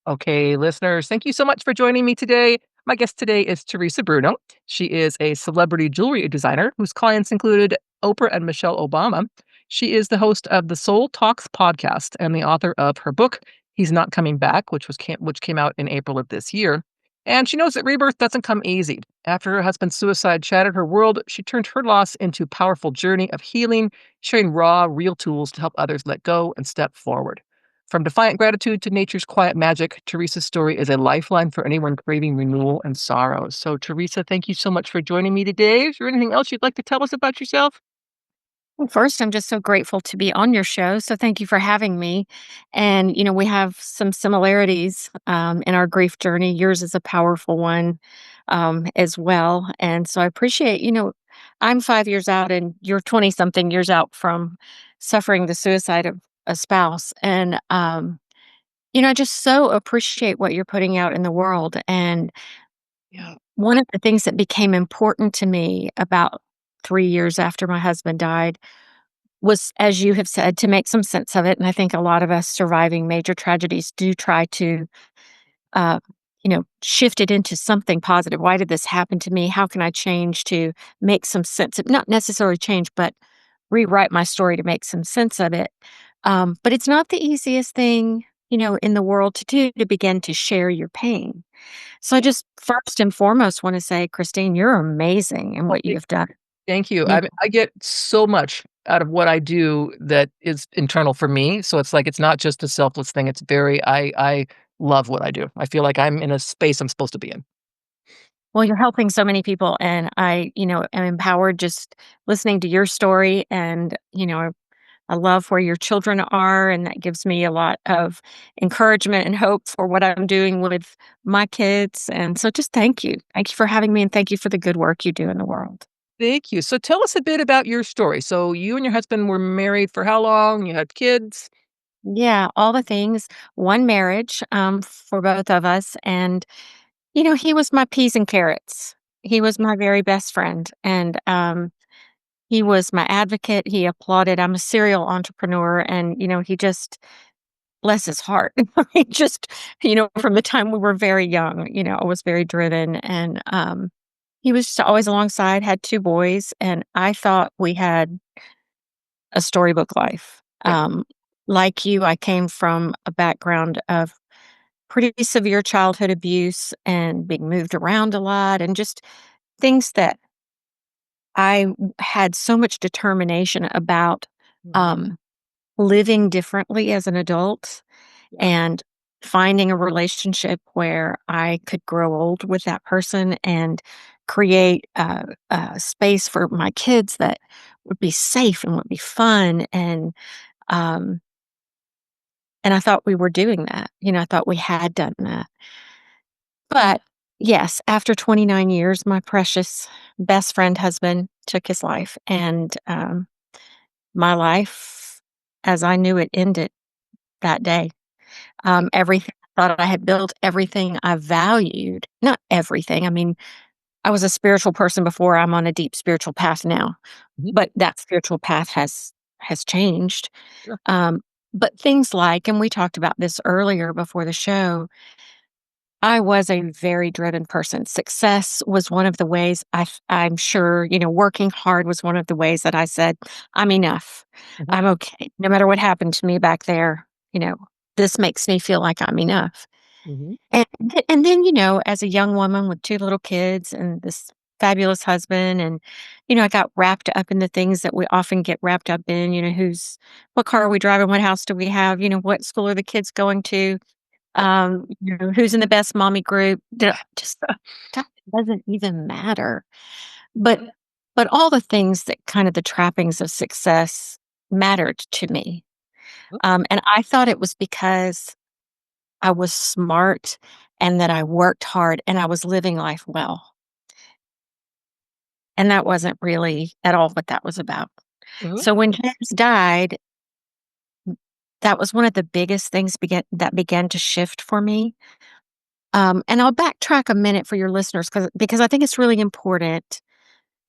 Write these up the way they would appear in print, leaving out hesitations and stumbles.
Okay, listeners, thank you so much for joining me today. My guest today is Theresa Bruno. She is a celebrity jewelry designer whose clients included Oprah and Michelle Obama. She is the host of the Soul Talks podcast and the author of her book, He's Not Coming Back, which came out in April of this year. And she knows that rebirth doesn't come easy. After her husband's suicide shattered her world, she turned her loss into a powerful journey of healing, sharing raw, real tools to help others let go and step forward. From defiant gratitude to nature's quiet magic, Teresa's story is a lifeline for anyone craving renewal and sorrow. So, Teresa, thank you so much for joining me today. Is there anything else you'd like to tell us about yourself? Well, first, I'm just so grateful to be on your show. So thank you for having me. And, we have some similarities in our grief journey. Yours is a powerful one as well. And so I appreciate, I'm 5 years out and you're 20 something years out from suffering the suicide of a spouse. And, I just so appreciate what you're putting out in the world. And one of the things that became important to me about 3 years after my husband died was, as you have said, to make some sense of it, and I think a lot of us surviving major tragedies do try to, uh, shift it into something positive. Why did this happen to me? How can I change to make some sense of not necessarily change, but rewrite my story to make some sense of it? But it's not the easiest thing, in the world to do to begin to share your pain. So I just first and foremost want to say, Christine, you're amazing in Oh, what you have done. thank you. You I get so much out of what I do that is internal for me. So it's like it's not just a selfless thing. It's very I love what I do. I feel like I'm in a space I'm supposed to be in. Well, you're helping so many people, and I, am empowered just listening to your story, and, I love where your children are, and that gives me a lot of encouragement and hope for what I'm doing with my kids, and so just thank you. Thank you for having me, and thank you for the good work you do in the world. Thank you. So tell us a bit about your story. So you and your husband were married for how long? You had kids? Yeah, all the things, one marriage, for both of us, and, he was my peas and carrots. He was my very best friend, and, he was my advocate, he applauded. I'm a serial entrepreneur and, he just bless his heart. He just, from the time we were very young, I was very driven and, he was just always alongside, had 2 boys, and I thought we had a storybook life. Yeah. Like you, I came from a background of pretty severe childhood abuse and being moved around a lot and just things that had so much determination about, Mhm. um, living differently as an adult Yeah. and finding a relationship where I could grow old with that person and create a space for my kids that would be safe and would be fun. Um, and I thought we were doing that. I thought we had done that. But yes, after 29 years, my precious best friend husband took his life. And my life as I knew it ended that day. Everything I thought I had built, everything I valued, not everything. I mean, I was a spiritual person before. I'm on a deep spiritual path now, Mhm. but that spiritual path has changed. Sure. Um, but things like, and we talked about this earlier before the show, I was a very driven person. Success was one of the ways I'm sure, working hard was one of the ways that I said, I'm enough. Mhm. I'm okay. No matter what happened to me back there, this makes me feel like I'm enough. Mhm. And, and then, as a young woman with 2 little kids and this fabulous husband, and, I got wrapped up in the things that we often get wrapped up in, what car are we driving? What house do we have? What school are the kids going to? Who's in the best mommy group, just that doesn't even matter. But but all the things that kind of the trappings of success mattered to me. And I thought it was because I was smart and that I worked hard and I was living life well. And that wasn't really at all what that was about. Mhm. So when James died, that was one of the biggest things began to shift for me. And I'll backtrack a minute for your listeners because I think it's really important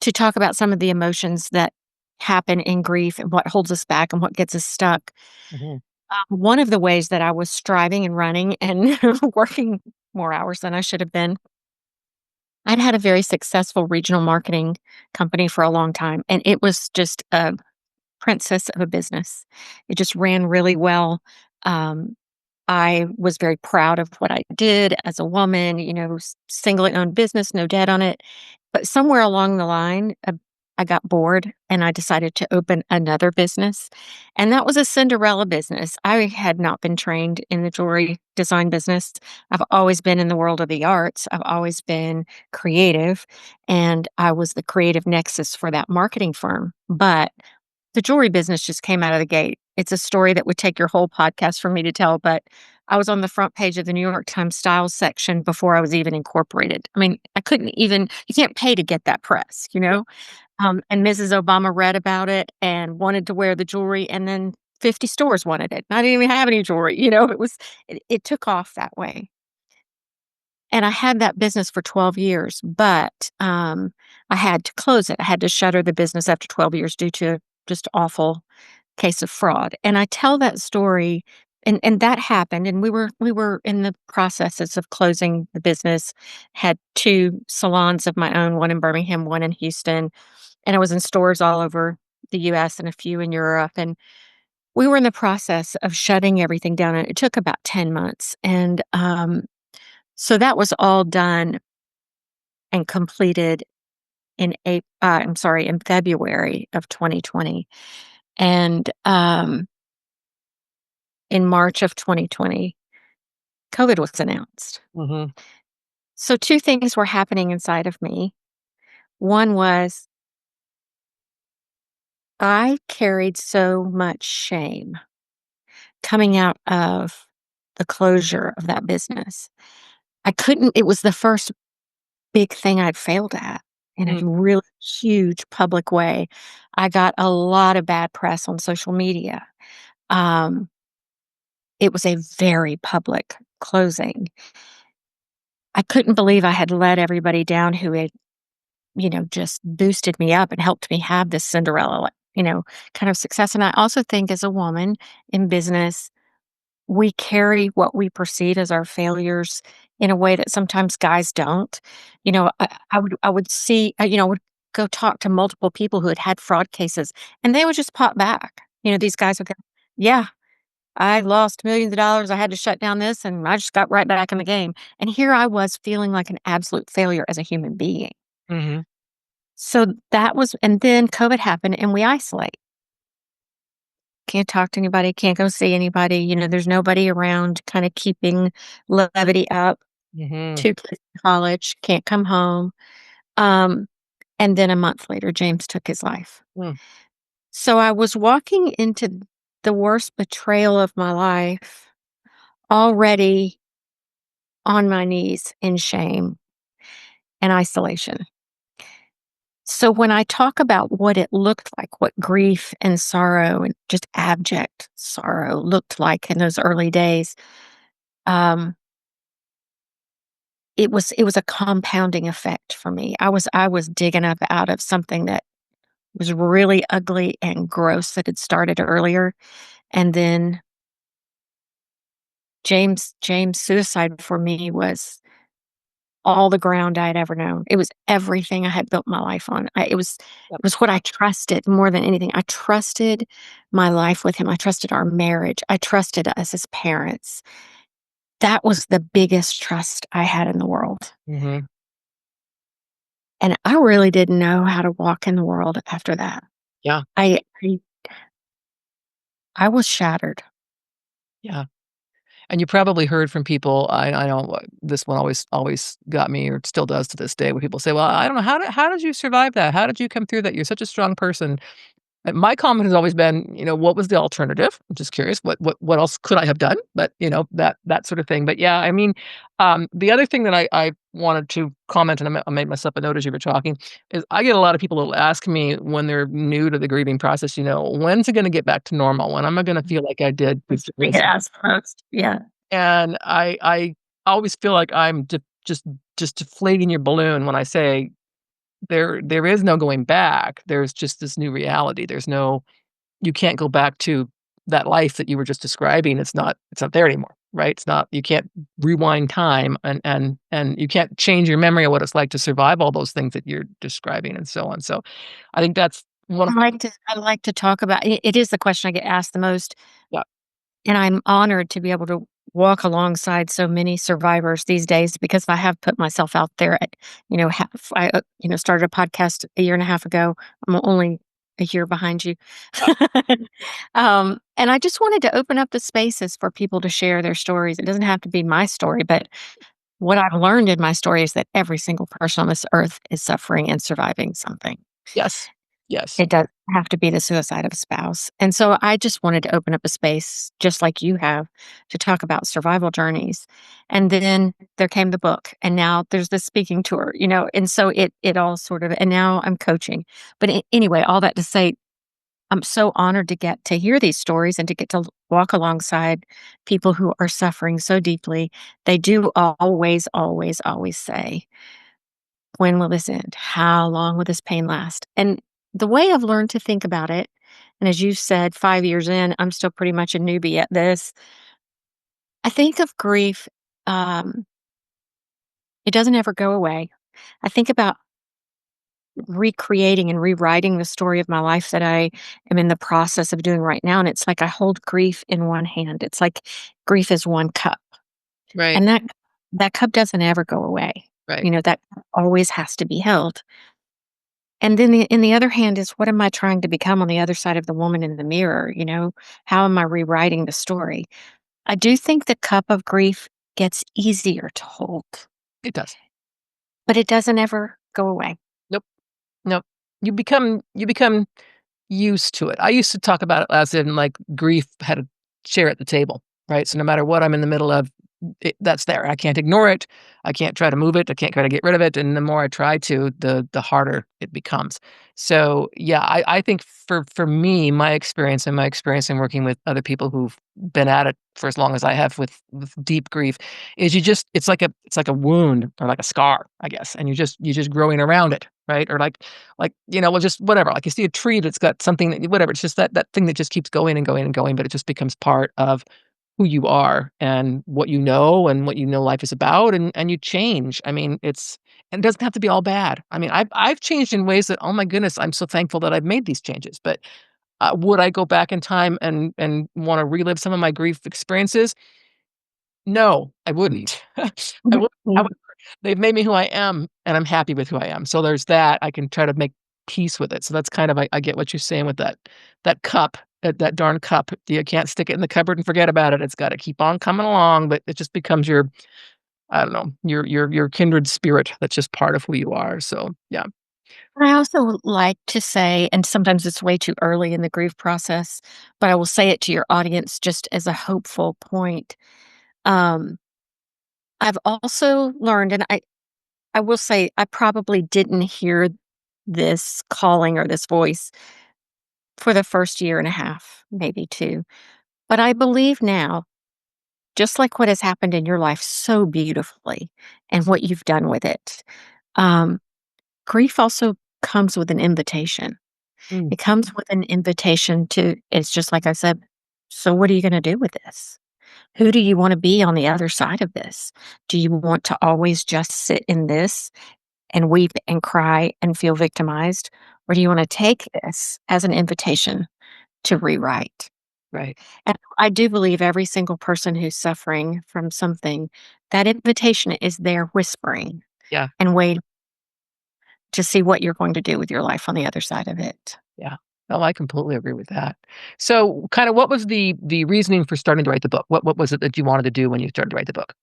to talk about some of the emotions that happen in grief and what holds us back and what gets us stuck. Mhm. One of the ways that I was striving and running and working more hours than I should have been, I'd had a very successful regional marketing company for a long time, and it was just a princess of a business. It just ran really well. Um, I was very proud of what I did as a woman, singly owned business, no debt on it. But somewhere along the line, I got bored and I decided to open another business. And that was a Cinderella business. I had not been trained in the jewelry design business. I've always been in the world of the arts, I've always been creative. And I was the creative nexus for that marketing firm. But the jewelry business just came out of the gate. It's a story that would take your whole podcast for me to tell, but I was on the front page of the New York Times Style section before I was even incorporated. I mean, I couldn't even you can't pay to get that press, you know? And Mrs. Obama read about it and wanted to wear the jewelry, and then 50 stores wanted it. I didn't even have any jewelry, it took off that way. And I had that business for 12 years, but, I had to close it. I had to shutter the business after 12 years due to just awful case of fraud. And I tell that story and that happened, and we were in the processes of closing the business, had 2 salons of my own, one in Birmingham, one in Houston, and I was in stores all over the US and a few in Europe, and we were in the process of shutting everything down, and it took about 10 months, and, so that was all done and completed in February of 2020, and, in March of 2020, COVID was announced. Mhm. So 2 things were happening inside of me. One was I carried so much shame coming out of the closure of that business. I couldn't it was the first big thing I'd failed at in a Mm. really huge public way. I got a lot of bad press on social media. Um, it was a very public closing. I couldn't believe I had let everybody down who had, just boosted me up and helped me have this Cinderella, kind of success. And I also think as a woman in business, we carry what we perceive as our failures in a way that sometimes guys don't. I would see, would go talk to multiple people who had had fraud cases, and they would just pop back. These guys would go, "Yeah, I lost millions of dollars. I had to shut down this, and I just got right back in the game." And here I was feeling like an absolute failure as a human being. Mhm. So that was, and then COVID happened, and we isolate. Can't talk to anybody, can't go see anybody, there's nobody around kinda keeping levity up. Mhm. 2 kids in college, can't come home. Um, and then a month later, James took his life. Mm. So I was walking into the worst betrayal of my life, already on my knees in shame and isolation. So when I talk about what it looked like, what grief and sorrow and just abject sorrow looked like in those early days, um, it was a compounding effect for me. I was digging up out of something that was really ugly and gross that had started earlier, and then James' suicide for me was all the ground I had ever known. It was everything I had built my life on. Yep. It was what I trusted more than anything. I trusted my life with him. I trusted our marriage. I trusted us as parents. That was the biggest trust I had in the world. Mhm. And I really didn't know how to walk in the world after that. Yeah. I was shattered. Yeah. And you probably heard from people. I know this one always got me, or still does to this day, where people say, "Well, I don't know how did you survive that? How did you come through that? You're such a strong person." My comment has always been, what was the alternative? I'm just curious, what else could I have done? But, that sort of thing. But yeah, I mean, the other thing that I wanted to comment, and I made myself a note as you were talking, is I get a lot of people that ask me when they're new to the grieving process, when's it going to get back to normal? When am I going to feel like I did? Yes, most. Yeah. And I always feel like I'm just deflating your balloon when I say there is no going back. There's just this new reality. There's no You can't go back to that life that you were just describing, it's not there anymore, right? It's not you can't rewind time and you can't change your memory of what it's like to survive all those things that you're describing and so on. So I think that's one of I like to talk about it is the question I get asked the most, yeah, and I'm honored to be able to walk alongside so many survivors these days because I have put myself out there at, started a podcast a year and a half ago. I'm only a year behind you. yeah, And I just wanted to open up the spaces for people to share their stories. It doesn't have to be my story, but what I've learned in my story is that every single person on this earth is suffering and surviving something. yes, yes, It doesn't have to be the suicide of a spouse. And so I just wanted to open up a space, just like you have, to talk about survival journeys. And then there came the book, and now there's the speaking tour, and so it all sort of, and now I'm coaching. But anyway, all that to say, I'm so honored to get to hear these stories and to get to walk alongside people who are suffering so deeply. They do always, always, always say, when will this end? How long will this pain last? And the way I've learned to think about it, and as you said, 5 years in, I'm still pretty much a newbie at this. I think of grief, um, it doesn't ever go away. I think about recreating and rewriting the story of my life that I am in the process of doing right now. And it's like I hold grief in one hand. It's like grief is one cup. right, And that cup doesn't ever go away. right. That cup always has to be held. And then in the other hand is what am I trying to become on the other side of the woman in the mirror? How am I rewriting the story? I do think the cup of grief gets easier to hold, It does. but it doesn't ever go away. Nope, nope. You become used to it. I used to talk about it as in, like, grief had a chair at the table, right? So no matter what I'm in the middle of, that's there. I can't ignore it. I can't try to move it. I can't try to get rid of it, and the more I try to, the harder it becomes. So, yeah, I think for me, my experience in working with other people who've been at it for as long as I have with deep grief is it's like a wound or like a scar, I guess, and you're just growing around it, right? Or well, just whatever. Like you see a tree that's got something that whatever. It's just that thing that just keeps going and going and going, but it just becomes part of who you are and what you know life is about, and you change. I mean, and it doesn't have to be all bad. I mean, I've changed in ways that, oh my goodness, I'm so thankful that I've made these changes. But would I go back in time and want to relive some of my grief experiences? No, I wouldn't. I would. However, they've made me who I am, and I'm happy with who I am. So there's that. I can try to make peace with it. So that's kind of I get what you're saying with that cup, that darn cup. You can't stick it in the cupboard and forget about it. It's got to keep on coming along, but it just becomes your I don't know your kindred spirit. That's just part of who you are. So yeah, I also like to say, and sometimes it's way too early in the grief process, but I will say it to your audience just as a hopeful point. Um, I've also learned, and I will say I probably didn't hear this calling or this voice for the first year and a half, maybe two. But I believe now, just like what has happened in your life so beautifully and what you've done with it, um, grief also comes with an invitation. mm, It comes with an invitation to, it's just like I said, so what are you going to do with this? Who do you want to be on the other side of this? Do you want to always just sit in this and weep and cry and feel victimized? Or do you want to take this as an invitation to rewrite? right. And I do believe every single person who's suffering from something, that invitation is there whispering Yeah, and waiting to see what you're going to do with your life on the other side of it. yeah. No, I completely agree with that. So, kind of, what was the reasoning for starting to write the book? What was it that you wanted to do when you started to write the book?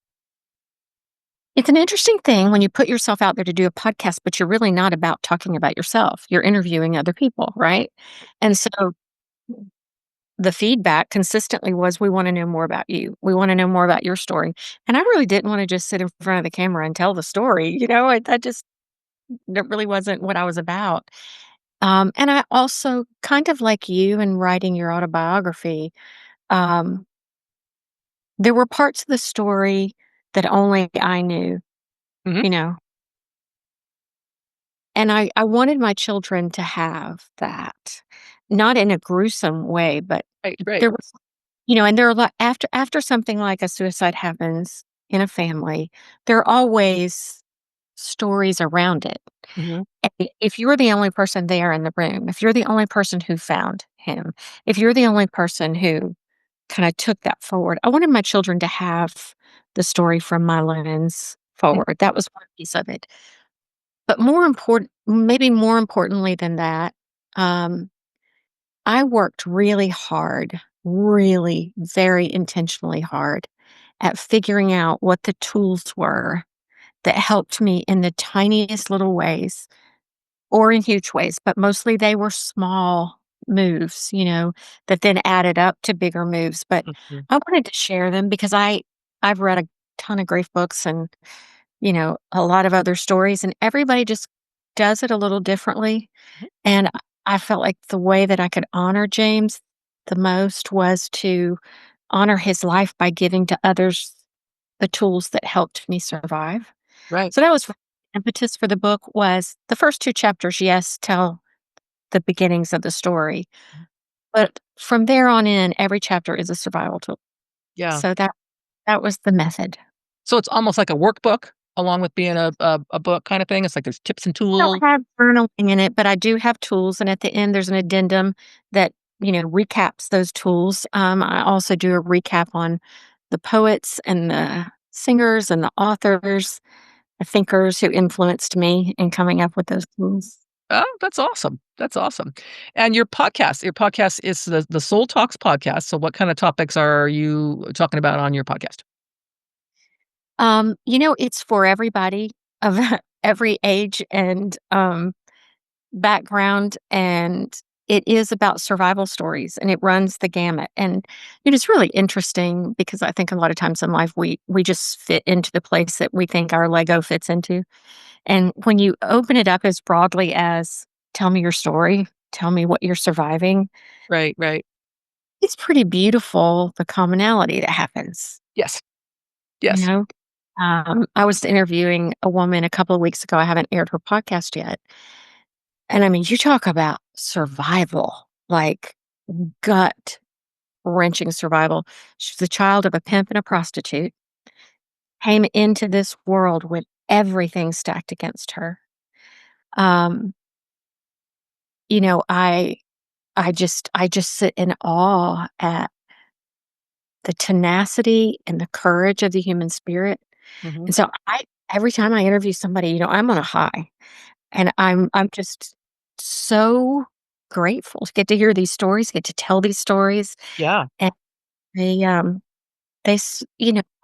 It's an interesting thing when you put yourself out there to do a podcast, but you're really not about talking about yourself. You're interviewing other people, right? And so the feedback consistently was, we want to know more about you. We want to know more about your story. And I really didn't want to just sit in front of the camera and tell the story. That really wasn't what I was about. And I also, kind of like you in writing your autobiography, um, there were parts of the story that only I knew, Mhm. you know, and I wanted my children to have that. not in a gruesome way, but Right, right. there was, and there are a lot after something like a suicide happens in a family, there are always stories around it. Mhm. And if you're the only person there in the room, if you're the only person who found him, if you're the only person who kinda took that forward, I wanted my children to have the story from my lens Mm, forward. That was one piece of it. But maybe more importantly than that, um, I worked really hard, really very intentionally hard at figuring out what the tools were that helped me in the tiniest little ways or in huge ways, but mostly they were small moves, that then added up to bigger moves. But mhm, I wanted to share them because I've read a ton of grief books and, a lot of other stories, and everybody just does it a little differently. mhm. And I felt like the way that I could honor James the most was to honor his life by giving to others the tools that helped me survive. Right. So that was the impetus for the book was the first 2 chapters, yes, tell the beginnings of the story, but from there on in, every chapter is a survival tool. Yeah. So that was the method. So it's almost like a workbook along with being a book kinda thing? It's like there's tips and I don't tools? have journaling in it, but I do have tools, and at the end, there's an addendum that, recaps those tools. I also do a recap on the poets and the singers and the authors, the thinkers who influenced me in coming up with those tools. Oh, that's awesome. That's awesome. And your podcast is the Soul Talks podcast, so what kinda topics are you talking about on your podcast? It's for everybody of every age and background, and it is about survival stories, and it runs the gamut. And it's really interesting because I think a lot of times in life we just fit into the place that we think our Lego fits into. And when you open it up as broadly as tell me your story, tell me what you're surviving, Right, right. it's pretty beautiful the commonality that happens, Yes, you yes. know? I was interviewing a woman a couple of weeks ago. I haven't aired her podcast yet. And I mean, you talk about survival, like gut wrenching survival. She's the child of a pimp and a prostitute, came into this world with everything stacked against her. Um, you know, I just sit in awe at the tenacity and the courage of the human spirit. Mhm. And so every time I interview somebody, I'm on a high. And I'm just so grateful to get to hear these stories, get to tell these stories, Yeah. and they, they s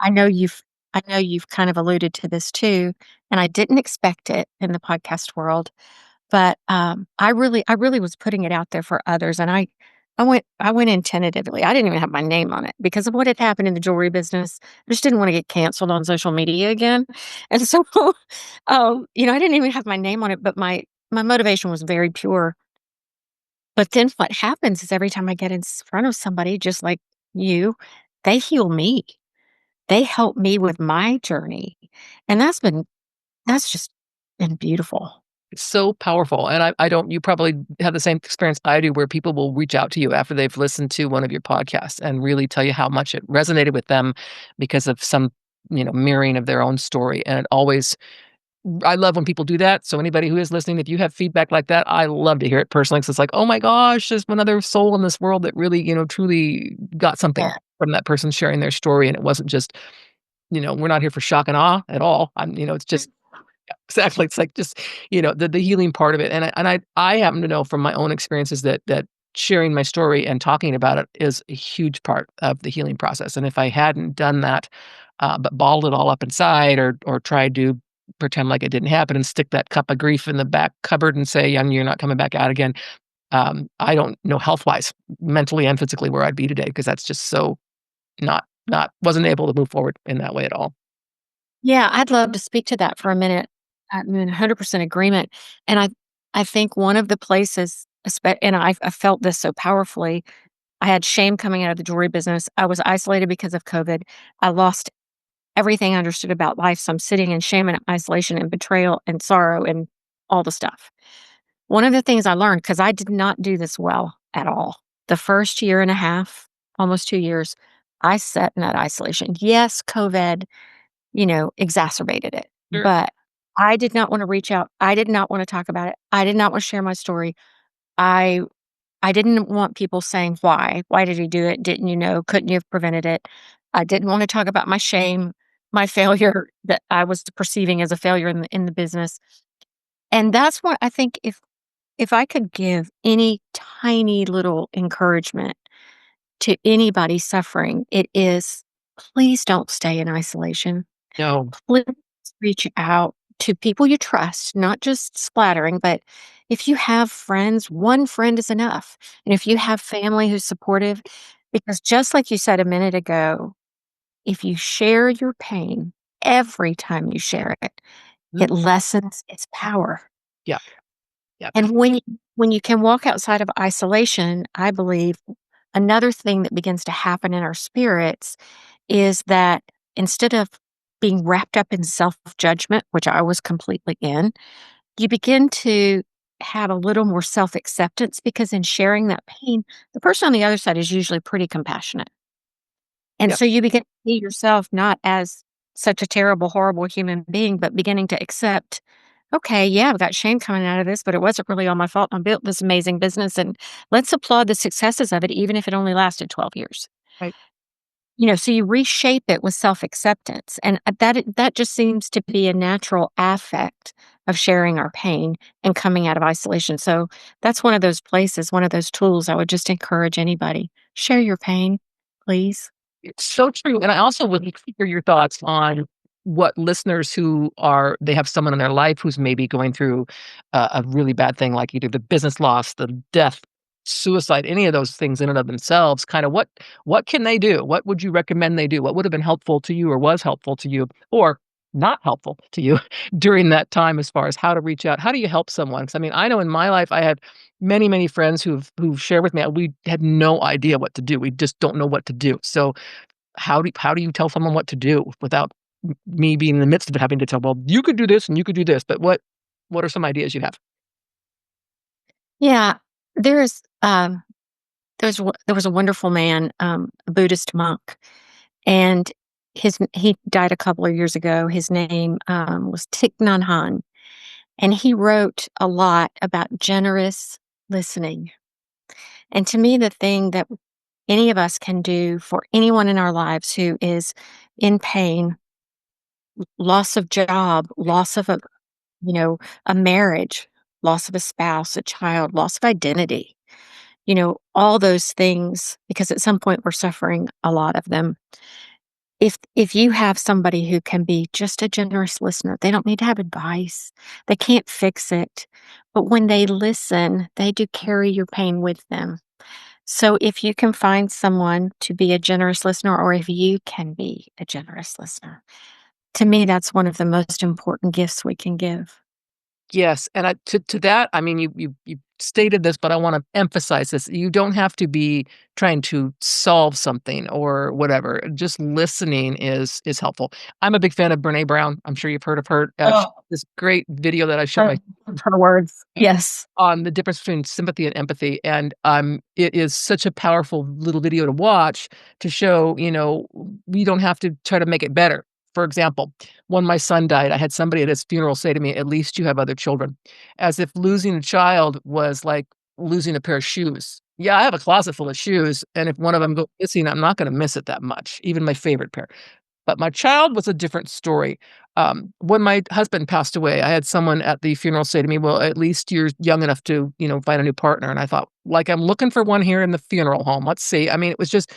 I know you've kind of alluded to this too, and I didn't expect it in the podcast world, but, I really was putting it out there for others, and I went in tentatively. I didn't even have my name on it because of what had happened in the jewelry business. I just didn't wanna get canceled on social media again, and so, I didn't even have my name on it, but my motivation was very pure. But then what happens is every time I get in front of somebody just like you, they heal me. They help me with my journey, and that's just been beautiful. It's so powerful, and I don't you probably have the same experience I do where people will reach out to you after they've listened to one of your podcasts and really tell you how much it resonated with them because of some, mirroring of their own story, and it always I love when people do that, so anybody who is listening, if you have feedback like that, I love to hear it personally. Because it's like, "Oh my gosh, there's another soul in this world that really, truly got something Yeah. from that person sharing their story, and it wasn't just, we're not here for shock and awe at all. It's just exactly. It's like just, the healing part of it. And I happen to know from my own experiences that sharing my story and talking about it is a huge part of the healing process. And if I hadn't done that, but balled it all up inside or tried to pretend like it didn't happen and stick that cup of grief in the back cupboard and say, you're not coming back out again. I don't know health wise, mentally and physically where I'd be today because that's just so not wasn't able to move forward in that way at all. Yeah, I'd love to speak to that for a minute. I'm in 100% agreement, and I think one of the places and I felt this so powerfully. I had shame coming out of the jewelry business. I was isolated because of COVID. I lost everything I understood about life, so I'm sitting in shame and isolation and betrayal and sorrow and all the stuff. One of the things I learned, because I did not do this well, at all. The first year and a half, almost 2 years, I sat in that isolation. Yes, COVID, exacerbated it, Sure. but I did not wanna reach out. I did not wanna talk about it. I did not wanna share my story. I I didn't want people saying, "Why? Why did you do it? Didn't you know? Couldn't you have prevented it?" I didn't wanna talk about my shame, my failure that I was perceiving as a failure in the business, and that's what I think if I could give any tiny little encouragement to anybody suffering, it is please don't stay in isolation. No. Please reach out to people you trust, not just splattering, but if you have friends, one friend is enough. And if you have family who's supportive, because just like you said a minute ago, if you share your pain every time you share it, Mhm. it lessens its power. Yeah. Yeah. And when you can walk outside of isolation, I believe another thing that begins to happen in our spirits is that instead of being wrapped up in self-judgment, which I was completely in, you begin to have a little more self-acceptance because in sharing that pain, the person on the other side is usually pretty compassionate. And Yep. so you begin to see yourself not as such a terrible, horrible human being, but beginning to accept, okay, yeah, I've got shame coming out of this, but it wasn't really all my fault. I built this amazing business and let's applaud the successes of it, even if it only lasted 12 years. Right. So you reshape it with self-acceptance, and, that just seems to be a natural affect of sharing our pain and coming out of isolation, so that's one of those places, one of those tools I would just encourage anybody. Share your pain, please. It's so true, and I also would like to hear your thoughts on what listeners who are they have someone in their life who's maybe going through a really bad thing, like either the business loss, the death, suicide, any of those things in and of themselves, kinda what can they do? What would you recommend they do? What would have been helpful to you or was helpful to you or not helpful to you during that time as far as how to reach out? How do you help someone? Because I mean, I know in my life, I had many, many friends who've shared with me, we had no idea what to do. We just don't know what to do. So how do you tell someone what to do without me being in the midst of it having to tell, "Well, you could do this and you could do this," but what are some ideas you have? Yeah, there is, there was a wonderful man, a Buddhist monk, and he died a couple of years ago. His name, was Thich Nhat Hanh, and he wrote a lot about generous listening. And to me, the thing that any of us can do for anyone in our lives who is in pain, loss of job, loss of you know, a marriage, loss of a spouse, a child, loss of identity, all those things, because at some point we're suffering a lot of them. If you have somebody who can be just a generous listener, they don't need to have advice. They can't fix it. But when they listen, they do carry your pain with them. So if you can find someone to be a generous listener, or if you can be a generous listener, to me, that's one of the most important gifts we can give. Yes, and to that, I mean, you stated this, but I wanna emphasize this. You don't have to be trying to solve something or whatever. Just listening is helpful. I'm a big fan of Brené Brown. I'm sure you've heard of her. She Oh, this great video that I showed her my her words. Yes. on the difference between sympathy and empathy, and, it is such a powerful little video to watch to show, we don't have to try to make it better. For example, when my son died, I had somebody at his funeral say to me, "At least you have other children," as if losing a child was like losing a pair of shoes. Yeah, I have a closet full of shoes, and if one of them go missing, I'm not gonna miss it that much, even my favorite pair. But my child was a different story. When my husband passed away, I had someone at the funeral say to me, "Well, at least you're young enough to, find a new partner." And I thought, like, I'm looking for one here in the funeral home. Let's see. I mean, it was just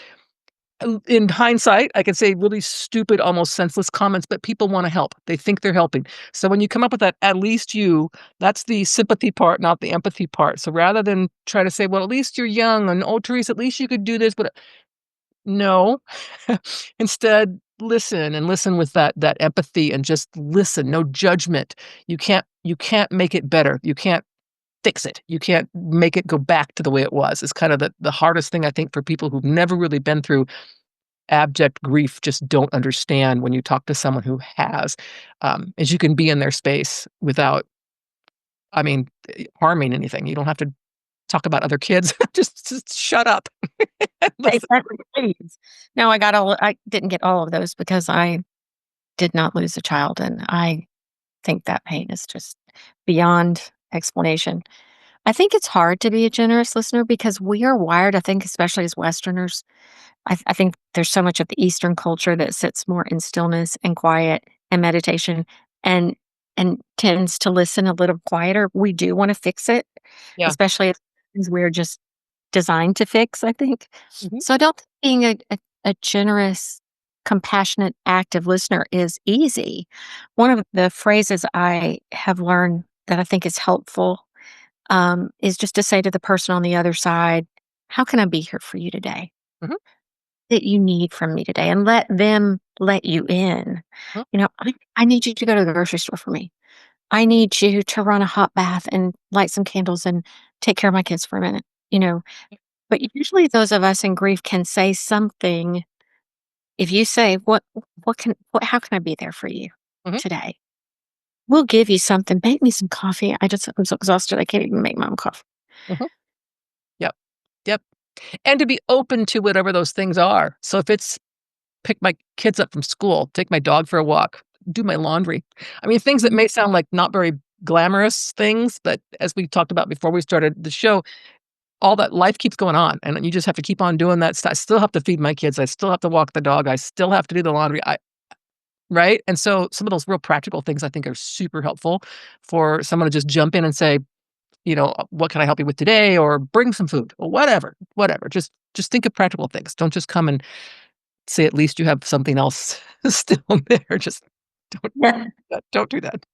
in hindsight, I could say really stupid, almost senseless comments, but people want to help. They think they're helping. So when you come up with that, at least you, that's the sympathy part, not the empathy part. So rather than try to say, well, at least you're young and oh, Teresa, at least you could do this, but no. Instead, listen and listen with that empathy and just listen, no judgment. You can't make it better. You can't fix it. You can't make it go back to the way it was. It's kind of the hardest thing I think for people who've never really been through abject grief, just don't understand when you talk to someone who has, is you can be in their space without, I mean, harming anything. You don't have to talk about other kids. Just shut up and listen. Exactly, please. No, I didn't get all of those because I did not lose a child, and I think that pain is just beyond explanation. I think it's hard to be a generous listener because we are wired, I think, especially as Westerners. I think there's so much of the Eastern culture that sits more in stillness and quiet and meditation and tends to listen a little quieter. We do want to fix it, Yeah. especially if things we're just designed to fix, I think. Mhm. So I don't think being a generous, compassionate, active listener is easy. One of the phrases I have learned that I think is helpful is just to say to the person on the other side, how can I be here for you today? Mhm. That you need from me today? And let them let you in. Mhm. I need you to go to the grocery store for me. I need you to run a hot bath and light some candles and take care of my kids for a minute, you know. But usually those of us in grief can say something. If you say, how can I be there for you Mhm. today? We'll give you something. Make me some coffee. I'm so exhausted. I can't even make my own coffee. Mhm. Yep. Yep. And to be open to whatever those things are. So if it's pick my kids up from school, take my dog for a walk, do my laundry. I mean, things that Mhm. may sound like not very glamorous things, but as we talked about before we started the show, all that life keeps going on, and you just have to keep on doing that stuff. I still have to feed my kids. I still have to walk the dog. I still have to do the laundry. Right? And so some of those real practical things I think are super helpful for someone to just jump in and say, "What can I help you with today?" Or bring some food or whatever, whatever. Just think of practical things. Don't just come and say at least you have something else still there. Just don't Yeah. don't do that.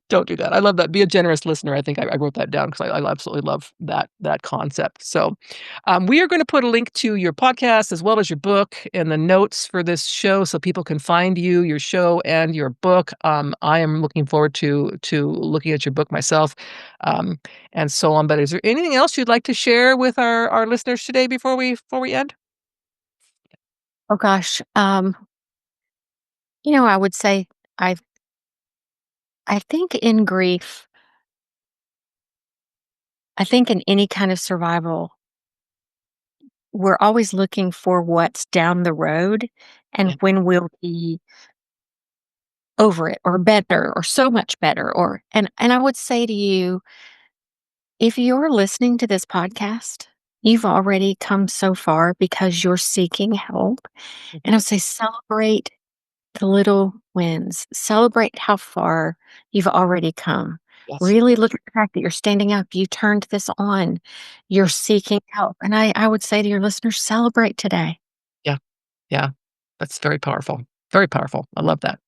Don't do that. I love that. Be a generous listener. I think I wrote that down because I absolutely love that concept. So, we are going to put a link to your podcast as well as your book in the notes for this show, so people can find you, your show, and your book. I am looking forward to looking at your book myself, um, and so on. But is there anything else you'd like to share with our listeners today before we end? Oh gosh. I would say I I think in grief, I think in any kind of survival, we're always looking for what's down the road Yeah. and when we'll be over it or better or so much better and I would say to you, if you're listening to this podcast, you've already come so far because you're seeking help. And Mhm. I'll say celebrate the little wins. Celebrate how far you've already come. Yes. Really look at the fact that you're standing up. You turned this on. You're Mm. seeking help. And I would say to your listeners, celebrate today. Yeah. Yeah. That's very powerful. Very powerful. I love that.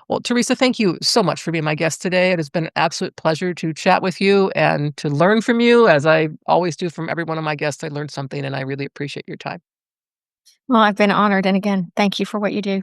Well, Teresa, thank you so much for being my guest today. It has been an absolute pleasure to chat with you and to learn from you. As I always do from every one of my guests, I learned something and I really appreciate your time. Well, I've been honored. And again, thank you for what you do.